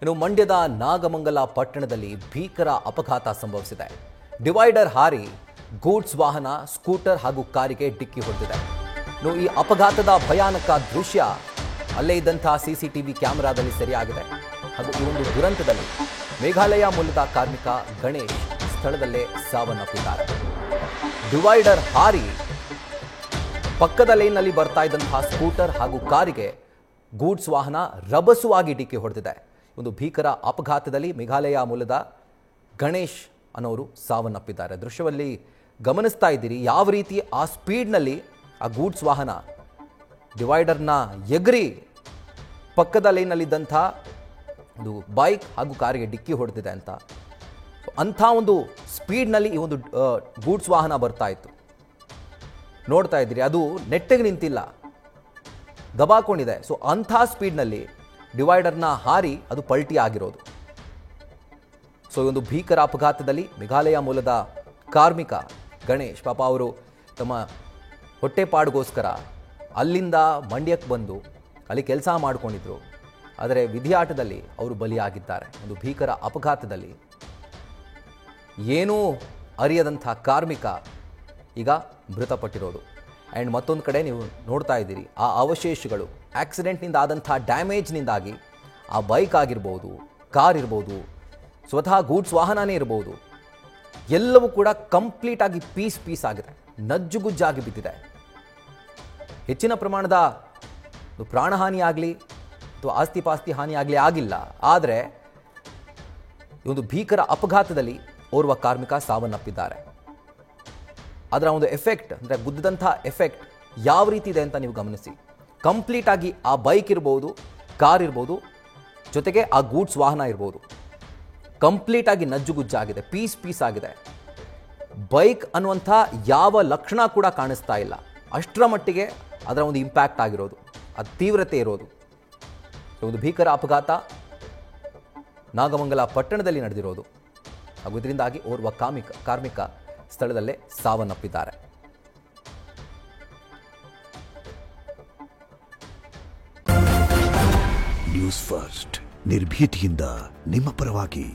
ಇನ್ನು ಮಂಡ್ಯದ ನಾಗಮಂಗಲ ಪಟ್ಟಣದಲ್ಲಿ ಭೀಕರ ಅಪಘಾತ ಸಂಭವಿಸಿದೆ. ಡಿವೈಡರ್ ಹಾರಿ ಗೂಡ್ಸ್ ವಾಹನ ಸ್ಕೂಟರ್ ಹಾಗೂ ಕಾರಿಗೆ ಡಿಕ್ಕಿ ಹೊಡೆದಿದೆ. ಇನ್ನು ಈ ಅಪಘಾತದ ಭಯಾನಕ ದೃಶ್ಯ ಅಲ್ಲೇ ಇದ್ದಂತಹ ಸಿಸಿಟಿವಿ ಕ್ಯಾಮೆರಾದಲ್ಲಿ ಸೆರೆಯಾಗಿದೆ. ಹಾಗೂ ಈ ಒಂದು ದುರಂತದಲ್ಲಿ ಮೇಘಾಲಯ ಮೂಲದ ಕಾರ್ಮಿಕ ಗಣೇಶ್ ಸ್ಥಳದಲ್ಲೇ ಸಾವನ್ನಪ್ಪಿದ್ದಾರೆ. ಡಿವೈಡರ್ ಹಾರಿ ಪಕ್ಕದ ಲೇನ್ನಲ್ಲಿ ಬರ್ತಾ ಇದ್ದಂತಹ ಸ್ಕೂಟರ್ ಹಾಗೂ ಕಾರಿಗೆ ಗೂಡ್ಸ್ ವಾಹನ ರಭಸವಾಗಿ ಡಿಕ್ಕಿ ಹೊಡೆದಿದೆ. ಒಂದು ಭೀಕರ ಅಪಘಾತದಲ್ಲಿ ಮೇಘಾಲಯ ಮೂಲದ ಗಣೇಶ್ ಅನ್ನೋರು ಸಾವನ್ನಪ್ಪಿದ್ದಾರೆ. ದೃಶ್ಯದಲ್ಲಿ ಗಮನಿಸ್ತಾ ಇದ್ದೀರಿ ಯಾವ ರೀತಿ ಆ ಸ್ಪೀಡ್ನಲ್ಲಿ ಆ ಗೂಡ್ಸ್ ವಾಹನ ಡಿವೈಡರ್ನ ಎಗರಿ ಪಕ್ಕದ ಲೈನ್ನಲ್ಲಿದ್ದಂಥ ಒಂದು ಬೈಕ್ ಹಾಗೂ ಕಾರಿಗೆ ಡಿಕ್ಕಿ ಹೊಡೆದಿದೆ ಅಂತ. ಅಂಥ ಒಂದು ಸ್ಪೀಡ್ನಲ್ಲಿ ಈ ಒಂದು ಗೂಡ್ಸ್ ವಾಹನ ಬರ್ತಾ ಇತ್ತು. ನೋಡ್ತಾ ಇದ್ದೀರಿ, ಅದು ನೆಟ್ಟಗೆ ನಿಂತಿಲ್ಲ, ದಬಾಕೊಂಡಿದೆ. ಸೊ ಅಂಥ ಸ್ಪೀಡ್ನಲ್ಲಿ ಡಿವೈಡರ್ನ ಹಾರಿ ಅದು ಪಲ್ಟಿ ಆಗಿರೋದು. ಸೊ ಈ ಒಂದು ಭೀಕರ ಅಪಘಾತದಲ್ಲಿ ಮೇಘಾಲಯ ಮೂಲದ ಕಾರ್ಮಿಕ ಗಣೇಶ್ ಪಾಪ ಅವರು ತಮ್ಮ ಹೊಟ್ಟೆಪಾಡಿಗೋಸ್ಕರ ಅಲ್ಲಿಂದ ಮಂಡ್ಯಕ್ಕೆ ಬಂದು ಅಲ್ಲಿ ಕೆಲಸ ಮಾಡಿಕೊಂಡಿದ್ರು. ಆದರೆ ವಿಧಿಯಾಟದಲ್ಲಿ ಅವರು ಬಲಿಯಾಗಿದ್ದಾರೆ. ಒಂದು ಭೀಕರ ಅಪಘಾತದಲ್ಲಿ ಏನೂ ಅರಿಯದಂಥ ಕಾರ್ಮಿಕ ಈಗ ಮೃತಪಟ್ಟಿರೋದು. ಆ್ಯಂಡ್ ಮತ್ತೊಂದು ಕಡೆ ನೀವು ನೋಡ್ತಾ ಇದ್ದೀರಿ, ಆ ಅವಶೇಷಗಳು ಆಕ್ಸಿಡೆಂಟ್ನಿಂದ ಆದಂಥ ಡ್ಯಾಮೇಜ್ನಿಂದಾಗಿ ಆ ಬೈಕ್ ಆಗಿರ್ಬೋದು, ಕಾರ್ ಇರ್ಬೋದು, ಸ್ವತಃ ಗೂಡ್ಸ್ ವಾಹನನೇ ಇರ್ಬೋದು, ಎಲ್ಲವೂ ಕೂಡ ಕಂಪ್ಲೀಟಾಗಿ ಪೀಸ್ ಆಗಿದೆ, ನಜ್ಜುಗುಜ್ಜಾಗಿ ಬಿದ್ದಿದೆ. ಹೆಚ್ಚಿನ ಪ್ರಮಾಣದ ಪ್ರಾಣಹಾನಿಯಾಗಲಿ ಅಥವಾ ಆಸ್ತಿ ಪಾಸ್ತಿ ಹಾನಿಯಾಗಲಿ ಆಗಿಲ್ಲ. ಆದರೆ ಈ ಒಂದು ಭೀಕರ ಅಪಘಾತದಲ್ಲಿ ಓರ್ವ ಕಾರ್ಮಿಕ ಸಾವನ್ನಪ್ಪಿದ್ದಾರೆ. ಅದರ ಒಂದು ಎಫೆಕ್ಟ್ ಅಂದರೆ ಗುದ್ದಿದಂಥ ಎಫೆಕ್ಟ್ ಯಾವ ರೀತಿ ಇದೆ ಅಂತ ನೀವು ಗಮನಿಸಿ. ಕಂಪ್ಲೀಟಾಗಿ ಆ ಬೈಕ್ ಇರ್ಬೋದು, ಕಾರ್ ಇರ್ಬೋದು, ಜೊತೆಗೆ ಆ ಗೂಡ್ಸ್ ವಾಹನ ಇರ್ಬೋದು, ಕಂಪ್ಲೀಟಾಗಿ ನಜ್ಜುಗುಜ್ಜಾಗಿದೆ, ಪೀಸ್ ಆಗಿದೆ. ಬೈಕ್ ಅನ್ನುವಂಥ ಯಾವ ಲಕ್ಷಣ ಕೂಡ ಕಾಣಿಸ್ತಾ ಇಲ್ಲ. ಅಷ್ಟರ ಮಟ್ಟಿಗೆ ಅದರ ಒಂದು ಇಂಪ್ಯಾಕ್ಟ್ ಆಗಿರೋದು, ಅದು ತೀವ್ರತೆ ಇರೋದು. ಒಂದು ಭೀಕರ ಅಪಘಾತ ನಾಗಮಂಗಲ ಪಟ್ಟಣದಲ್ಲಿ ನಡೆದಿರೋದು. ಹಾಗೂ ಇದರಿಂದಾಗಿ ಓರ್ವ ಕಾರ್ಮಿಕ ಸ್ಥಳದಲ್ಲೇ ಸಾವನ್ನಪ್ಪಿದ್ದಾರೆ. ನ್ಯೂಸ್ ಫಸ್ಟ್ ನಿರ್ಭೀತಿಯಿಂದ ನಿಮ್ಮ ಪರವಾಗಿ.